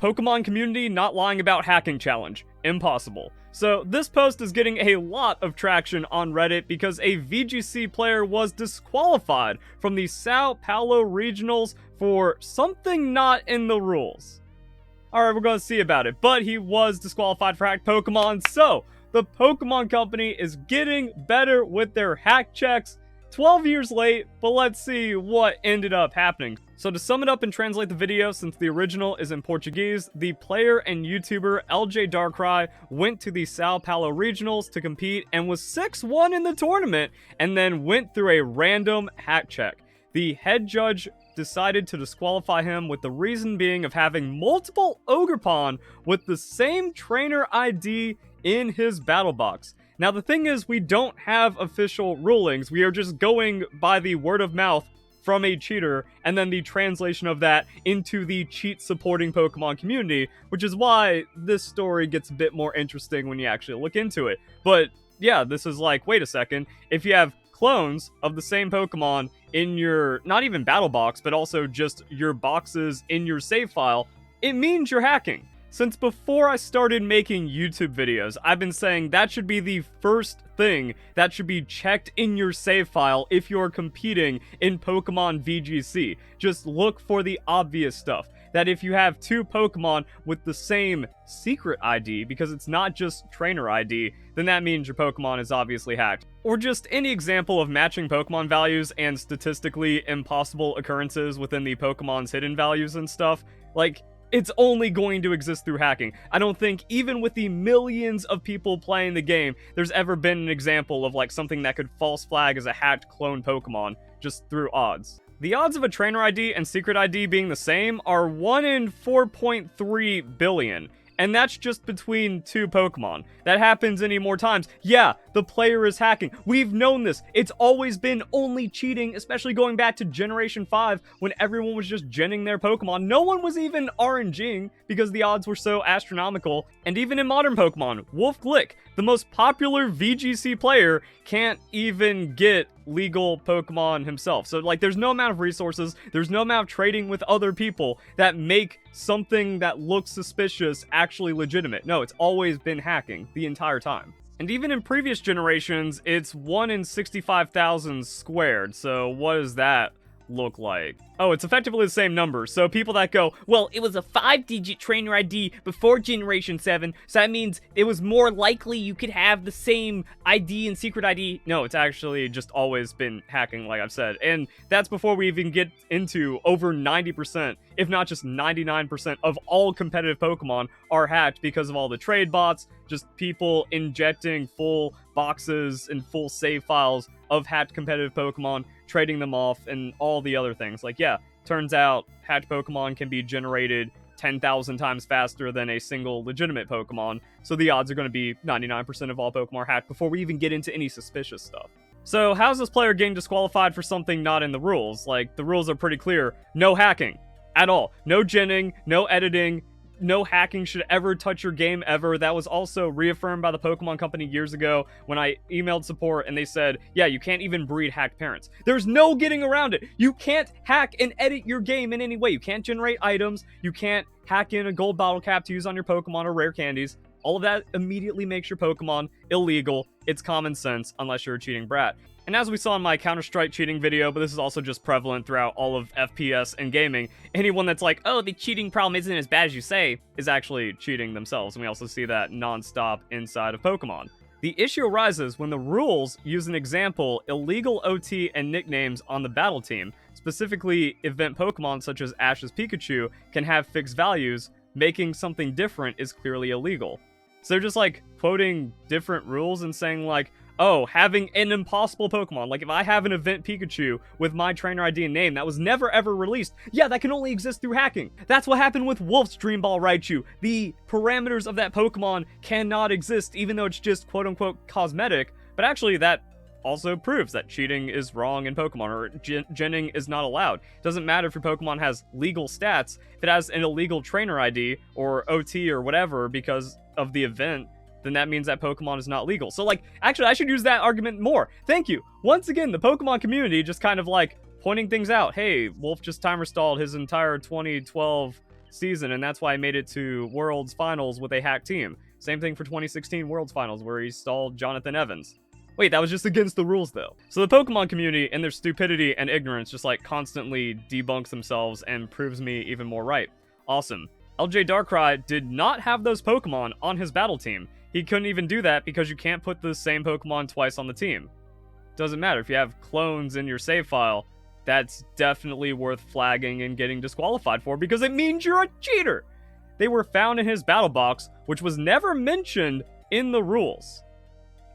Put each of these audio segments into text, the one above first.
Pokemon community not lying about hacking challenge. Impossible. So this post is getting a lot of traction on Reddit because a VGC player was disqualified from the Sao Paulo Regionals for something not in the rules. Alright, we're going to see about it, but he was disqualified for hacked Pokemon, so the Pokemon company is getting better with their hack checks. 12 years late, but let's see what ended up happening. So to sum it up and translate the video, since the original is in Portuguese, the player and YouTuber LJ Darkrai went to the Sao Paulo Regionals to compete and was 6-1 in the tournament, and then went through a random hack check. The head judge decided to disqualify him with the reason being of having multiple Ogerpon with the same trainer ID in his battle box. Now the thing is, we don't have official rulings, we are just going by the word of mouth from a cheater, and then the translation of that into the cheat supporting Pokemon community, which is why this story gets a bit more interesting when you actually look into it. But yeah, this is like, wait a second, if you have clones of the same Pokemon in your, not even battle box, but also just your boxes in your save file, it means you're hacking. Since before I started making YouTube videos, I've been saying that should be the first thing that should be checked in your save file if you're competing in Pokemon VGC. Just look for the obvious stuff. That if you have two Pokemon with the same secret ID, because it's not just trainer ID, then that means your Pokemon is obviously hacked. Or just any example of matching Pokemon values and statistically impossible occurrences within the Pokemon's hidden values and stuff. Like, it's only going to exist through hacking. I don't think, even with the millions of people playing the game, there's ever been an example of like something that could false flag as a hacked clone Pokemon just through odds. The odds of a trainer ID and secret ID being the same are 1 in 4.3 billion. And that's just between two Pokemon. That happens any more times. Yeah, the player is hacking. We've known this. It's always been only cheating, especially going back to Generation 5 when everyone was just genning their Pokemon. No one was even RNGing because the odds were so astronomical. And even in modern Pokemon, Wolfey, the most popular VGC player, can't even get legal Pokemon himself. So like, there's no amount of resources, there's no amount of trading with other people that make something that looks suspicious actually legitimate. No, it's always been hacking the entire time. And even in previous generations, it's 1 in 65,000 squared. So what does that look like? Oh, it's effectively the same number. So people that go, well, it was a 5-digit trainer ID before Generation 7, so that means it was more likely you could have the same ID and secret ID. No, it's actually just always been hacking, like I've said. And that's before we even get into over 90%, if not just 99% of all competitive Pokemon are hacked because of all the trade bots, just people injecting full boxes and full save files of hacked competitive Pokemon, trading them off, and all the other things. Like, yeah, turns out hacked Pokemon can be generated 10,000 times faster than a single legitimate Pokemon, so the odds are going to be 99% of all Pokemon are hacked before we even get into any suspicious stuff. So how's this player getting disqualified for something not in the rules? Like, the rules are pretty clear. No hacking. At all. No genning, no editing, no hacking should ever touch your game ever. That was also reaffirmed by the Pokemon Company years ago when I emailed support and they said, yeah, you can't even breed hacked parents. There's no getting around it. You can't hack and edit your game in any way. You can't generate items. You can't hack in a gold bottle cap to use on your Pokemon or rare candies. All of that immediately makes your Pokemon illegal. It's common sense unless you're a cheating brat. And as we saw in my Counter-Strike cheating video, but this is also just prevalent throughout all of FPS and gaming, anyone that's like, oh, the cheating problem isn't as bad as you say, is actually cheating themselves. And we also see that non-stop inside of Pokemon. The issue arises when the rules use an example, illegal OT and nicknames on the battle team. Specifically, event Pokemon such as Ash's Pikachu can have fixed values, making something different is clearly illegal. So they're just like quoting different rules and saying like, oh, having an impossible Pokemon, like if I have an event Pikachu with my trainer ID and name that was never ever released, yeah, that can only exist through hacking. That's what happened with Wolf's Dream Ball Raichu. The parameters of that Pokemon cannot exist, even though it's just quote-unquote cosmetic, but actually that also proves that cheating is wrong in Pokemon, or genning is not allowed. It doesn't matter if your Pokemon has legal stats, if it has an illegal trainer ID, or OT or whatever because of the event, then that means that Pokemon is not legal. So like, actually I should use that argument more. Thank you. Once again, the Pokemon community just kind of like pointing things out. Hey, Wolf just timer stalled his entire 2012 season, and that's why he made it to Worlds Finals with a hacked team. Same thing for 2016 Worlds Finals, where he stalled Jonathan Evans. Wait, that was just against the rules, though. So the Pokemon community, in their stupidity and ignorance, just like constantly debunks themselves and proves me even more right. Awesome. LJ Darkrai did not have those Pokemon on his battle team. He couldn't even do that because you can't put the same Pokemon twice on the team. Doesn't matter. If you have clones in your save file, that's definitely worth flagging and getting disqualified for because it means you're a cheater. They were found in his battle box, which was never mentioned in the rules.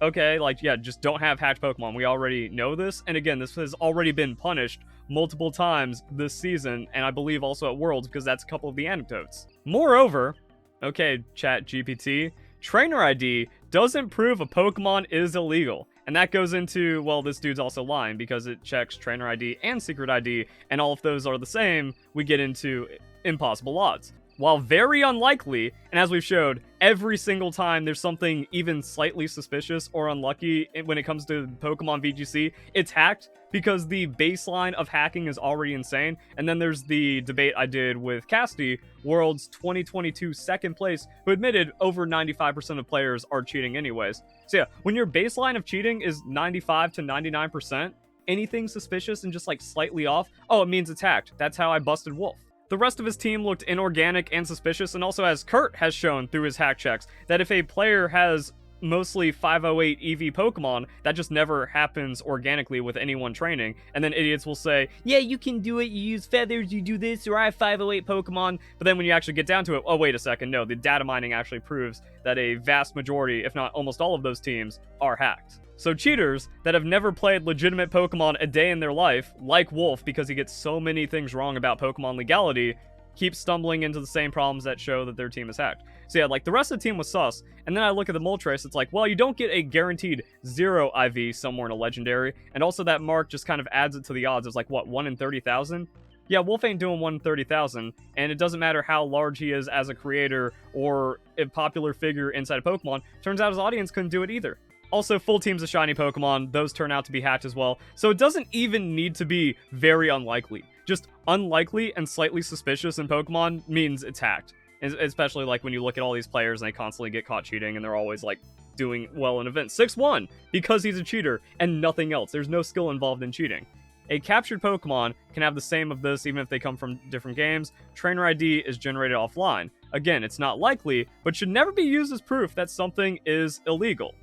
Okay, like, yeah, just don't have hacked Pokemon. We already know this. And again, this has already been punished multiple times this season, and I believe also at Worlds, because that's a couple of the anecdotes. Moreover, okay, Chat GPT, Trainer ID doesn't prove a Pokemon is illegal. And that goes into, well, this dude's also lying because it checks Trainer ID and Secret ID, and all of those are the same, we get into impossible odds. While very unlikely, and as we've showed, every single time there's something even slightly suspicious or unlucky when it comes to Pokemon VGC, it's hacked because the baseline of hacking is already insane. And then there's the debate I did with Casty, World's 2022 second place, who admitted over 95% of players are cheating anyways. So yeah, when your baseline of cheating is 95 to 99%, anything suspicious and just like slightly off, oh, it means it's hacked. That's how I busted Wolf. The rest of his team looked inorganic and suspicious, and also as Kurt has shown through his hack checks, that if a player has mostly 508 EV Pokemon, that just never happens organically with anyone training, and then idiots will say, yeah, you can do it, you use feathers, you do this, or I have 508 Pokemon, but then when you actually get down to it, oh, wait a second, no, the data mining actually proves that a vast majority, if not almost all of those teams, are hacked. So cheaters that have never played legitimate Pokemon a day in their life, like Wolf because he gets so many things wrong about Pokemon legality, keep stumbling into the same problems that show that their team is hacked. So yeah, like the rest of the team was sus, and then I look at the Moltres, it's like, well, you don't get a guaranteed 0 IV somewhere in a legendary, and also that mark just kind of adds it to the odds. It's like, what, 1 in 30,000? Yeah, Wolf ain't doing 1 in 30,000, and it doesn't matter how large he is as a creator or a popular figure inside of Pokemon. Turns out his audience couldn't do it either. Also, full teams of shiny Pokemon, those turn out to be hacked as well, so it doesn't even need to be very unlikely. Just unlikely and slightly suspicious in Pokemon means it's hacked. Especially like when you look at all these players and they constantly get caught cheating and they're always like doing well in events. 6-1 because he's a cheater and nothing else. There's no skill involved in cheating. A captured Pokemon can have the same of this even if they come from different games. Trainer ID is generated offline. Again, it's not likely, but should never be used as proof that something is illegal.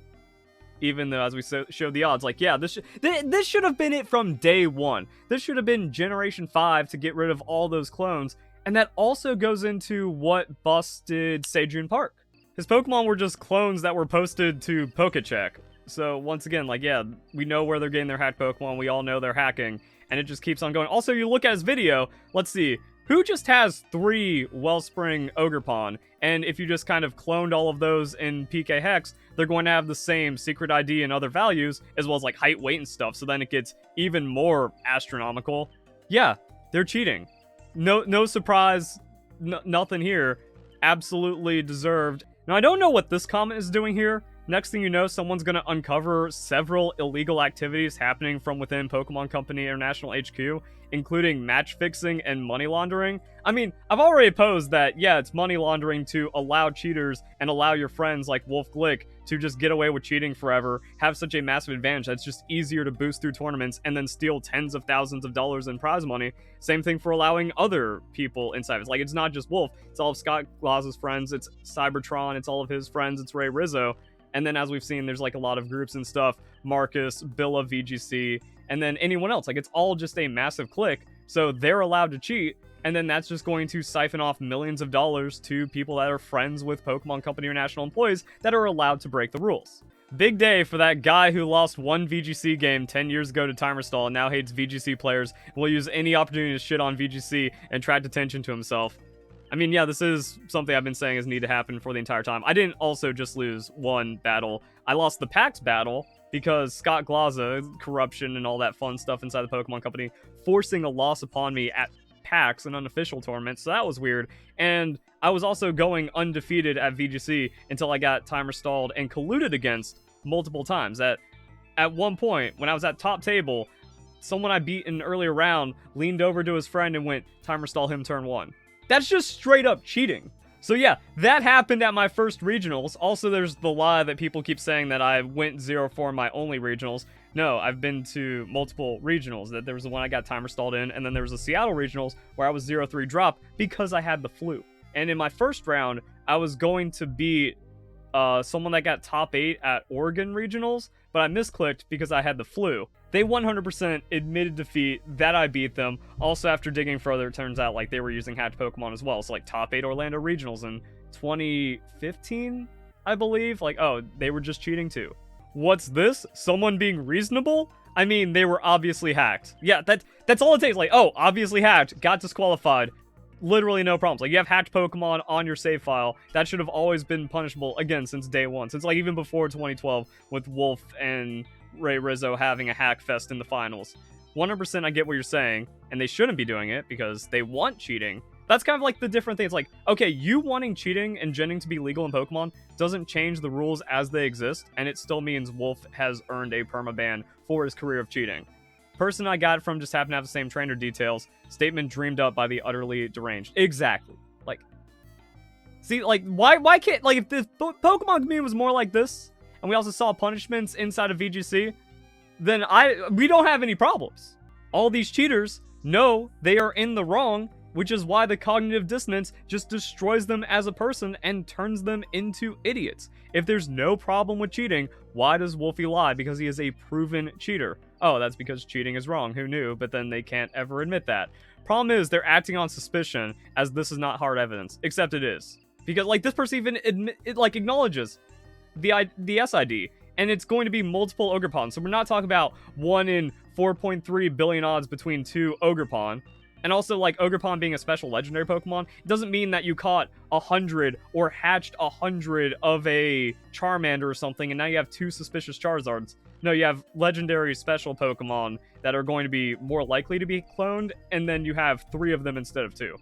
Even though, as we showed the odds, like, yeah, this should have been it from day one. This should have been Generation 5 to get rid of all those clones. And that also goes into what busted Sejun Park. His Pokemon were just clones that were posted to Pokecheck. So, once again, like, yeah, we know where they're getting their hacked Pokemon. We all know they're hacking. And it just keeps on going. Also, you look at his video, let's see. Who just has 3 Wellspring Ogerpon? And if you just kind of cloned all of those in PK Hex, they're going to have the same secret ID and other values, as well as like height, weight, and stuff, so then it gets even more astronomical. Yeah, they're cheating. No surprise, nothing here. Absolutely deserved. Now, I don't know what this comment is doing here. Next thing you know, someone's going to uncover several illegal activities happening from within Pokemon Company International HQ, including match fixing and money laundering. I mean, I've already posed that, yeah, it's money laundering to allow cheaters and allow your friends like Wolf Glick to just get away with cheating forever, have such a massive advantage that's just easier to boost through tournaments and then steal tens of thousands of dollars in prize money. Same thing for allowing other people inside. It's like, it's not just Wolf, it's all of Scott Glaz's friends, it's Cybertron, it's all of his friends, it's Ray Rizzo. And then, as we've seen, there's like a lot of groups and stuff, Marcus, Billa VGC, and then anyone else. Like, it's all just a massive clique, so they're allowed to cheat, and then that's just going to siphon off millions of dollars to people that are friends with Pokemon Company International employees that are allowed to break the rules. Big day for that guy who lost one VGC game 10 years ago to Timer Stall and now hates VGC players and will use any opportunity to shit on VGC and attract attention to himself. I mean, yeah, this is something I've been saying is need to happen for the entire time. I didn't also just lose one battle. I lost the PAX battle because Scott Glaza, corruption and all that fun stuff inside the Pokemon Company, forcing a loss upon me at PAX, an unofficial tournament, so that was weird. And I was also going undefeated at VGC until I got timer stalled and colluded against multiple times. At one point, when I was at top table, someone I beat in an earlier round leaned over to his friend and went, timer stall him turn 1. That's just straight up cheating. So yeah, that happened at my first regionals. Also, there's the lie that people keep saying that I went 0-4 in my only regionals. No, I've been to multiple regionals. That there was the one I got timer stalled in, and then there was a Seattle regionals where I was 0-3 drop because I had the flu. And in my first round, I was going to beat someone that got top 8 at Oregon regionals, but I misclicked because I had the flu. They 100% admitted defeat, that I beat them. Also, after digging further, it turns out like they were using hatch Pokemon as well. So like top 8 Orlando regionals in 2015, I believe. Like, oh, they were just cheating too. What's this? Someone being reasonable? I mean, they were obviously hacked. Yeah, that's all it takes. Like, oh, obviously hacked, got disqualified. Literally no problems. Like, you have hacked Pokemon on your save file. That should have always been punishable, again, since day one. Since, like, even before 2012 with Wolf and Ray Rizzo having a hack fest in the finals. 100% I get what you're saying, and they shouldn't be doing it because they want cheating. That's kind of like the different thing. It's like, okay, you wanting cheating and genning to be legal in Pokemon doesn't change the rules as they exist, and it still means Wolf has earned a permaban for his career of cheating. Person I got from just happened to have the same trainer details. Statement dreamed up by the utterly deranged. Exactly. Like, see, like, why can't, like, if the Pokemon community was more like this, and we also saw punishments inside of VGC, then we don't have any problems. All these cheaters know they are in the wrong, which is why the cognitive dissonance just destroys them as a person and turns them into idiots. If there's no problem with cheating, why does Wolfey lie? Because he is a proven cheater. Oh, that's because cheating is wrong. Who knew? But then they can't ever admit that. Problem is, they're acting on suspicion, as this is not hard evidence. Except it is. Because, like, this person even acknowledges the SID, and it's going to be multiple Ogerpon. So we're not talking about 1 in 4.3 billion odds between 2 Ogerpon. And also, like, Ogerpon being a special legendary Pokemon, it doesn't mean that you caught 100 or hatched 100 of a Charmander or something, and now you have 2 suspicious Charizards. No, you have legendary special Pokemon that are going to be more likely to be cloned, and then you have 3 of them instead of 2.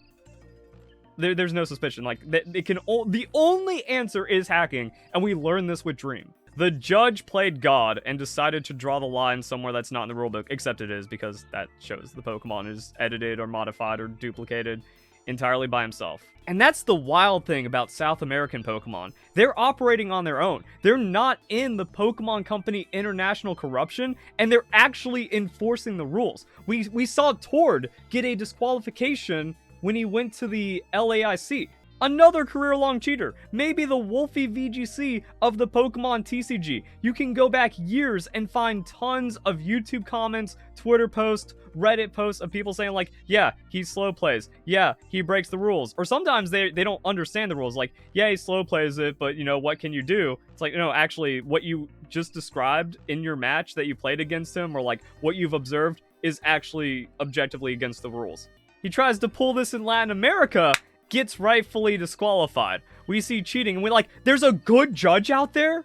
There's no suspicion. Like, the only answer is hacking, and we learned this with Dream. The judge played God and decided to draw the line somewhere that's not in the rulebook, except it is, because that shows the Pokemon is edited or modified or duplicated entirely by himself. And that's the wild thing about South American Pokemon. They're operating on their own. They're not in the Pokemon Company international corruption, and they're actually enforcing the rules. We saw Tord get a disqualification when he went to the LAIC. Another career-long cheater. Maybe the Wolfey VGC of the Pokemon TCG. You can go back years and find tons of YouTube comments, Twitter posts, Reddit posts of people saying like, yeah, he slow plays. Yeah, he breaks the rules. Or sometimes they don't understand the rules. Like, yeah, he slow plays it, but you know, what can you do? It's like, no, actually, what you just described in your match that you played against him, or like what you've observed, is actually objectively against the rules. He tries to pull this in Latin America, gets rightfully disqualified. We see cheating, and we like, there's a good judge out there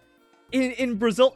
in Brazil.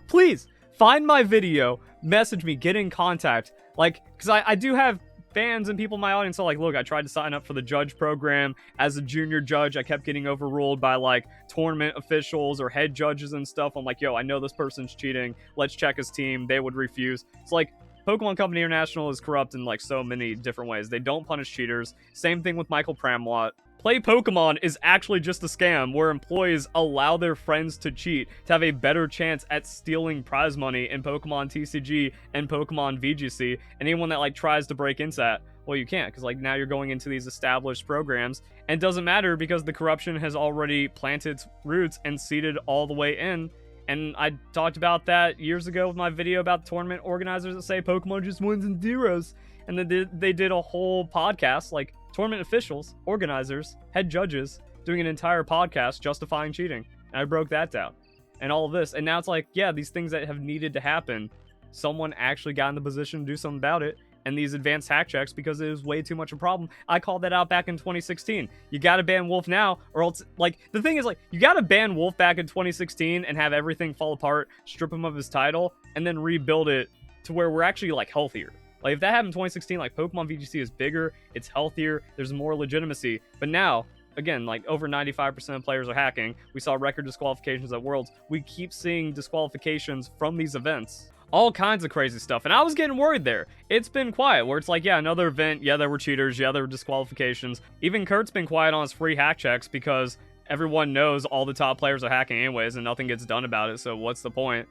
Please find my video, message me, get in contact. Like, because I do have fans and people in my audience. So like, look, I tried to sign up for the judge program as a junior judge. I kept getting overruled by like tournament officials or head judges and stuff. I'm like, yo, I know this person's cheating. Let's check his team. They would refuse. It's like, Pokemon Company International is corrupt in like so many different ways. They don't punish cheaters. Same thing with Michael Pramlott. Play Pokemon is actually just a scam where employees allow their friends to cheat to have a better chance at stealing prize money in Pokemon TCG and Pokemon VGC. And anyone that like tries to break into that, well, you can't, because like now you're going into these established programs, and it doesn't matter because the corruption has already planted its roots and seeded all the way in. And I talked about that years ago with my video about tournament organizers that say Pokemon just ones and zeros. And then they did a whole podcast, like tournament officials, organizers, head judges, doing an entire podcast justifying cheating. And I broke that down. And all of this. And now it's like, yeah, these things that have needed to happen, someone actually got in the position to do something about it. And these advanced hack checks, because it was way too much of a problem. I called that out back in 2016. You gotta ban Wolf now, or else, like, the thing is, like, you gotta ban Wolf back in 2016 and have everything fall apart, strip him of his title, and then rebuild it to where we're actually, like, healthier. Like, if that happened in 2016, like, Pokemon VGC is bigger, it's healthier, there's more legitimacy. But now, again, like, over 95% of players are hacking. We saw record disqualifications at Worlds. We keep seeing disqualifications from these events. all kinds of crazy stuff. And I was getting worried there. It's been quiet, where it's like, yeah, another event, yeah, there were cheaters, yeah, there were disqualifications. Even Kurt's been quiet on his free hack checks because everyone knows all the top players are hacking anyways and nothing gets done about it, so what's the point?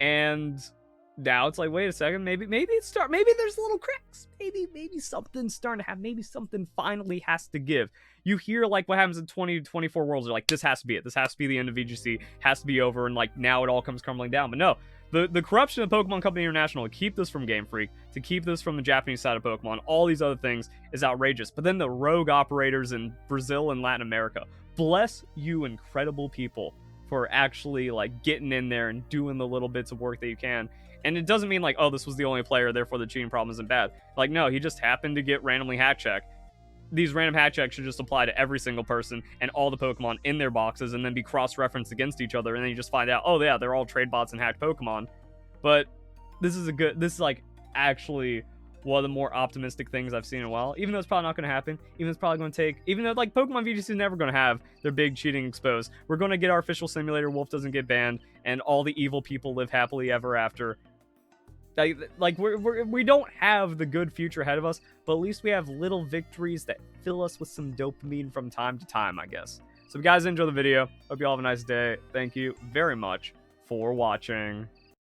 And now it's like, wait a second, maybe there's little cracks. Maybe something's starting to happen. Maybe something finally has to give. You hear like what happens in 2024 Worlds, you're like, this has to be it. This has to be the end of VGC, has to be over, and like now it all comes crumbling down. But no, the corruption of Pokemon Company International to keep this from Game Freak, to keep this from the Japanese side of Pokemon, all these other things is outrageous. But then the rogue operators in Brazil and Latin America, bless you incredible people for actually like getting in there and doing the little bits of work that you can. And it doesn't mean like, oh, this was the only player, therefore the cheating problem isn't bad. Like, no, he just happened to get randomly hack checked. These random hack checks should just apply to every single person and all the Pokemon in their boxes and then be cross-referenced against each other. And then you just find out, oh yeah, they're all trade bots and hacked Pokemon. But this is like actually one of the more optimistic things I've seen in a while. Even though it's probably not going to happen. Even though it's probably going to take, even though like Pokemon VGC is never going to have their big cheating exposed. We're going to get our official simulator, Wolf doesn't get banned, and all the evil people live happily ever after. Like we don't have the good future ahead of us, but at least we have little victories that fill us with some dopamine from time to time, I guess. So if you guys enjoy the video, hope you all have a nice day. Thank you very much for watching.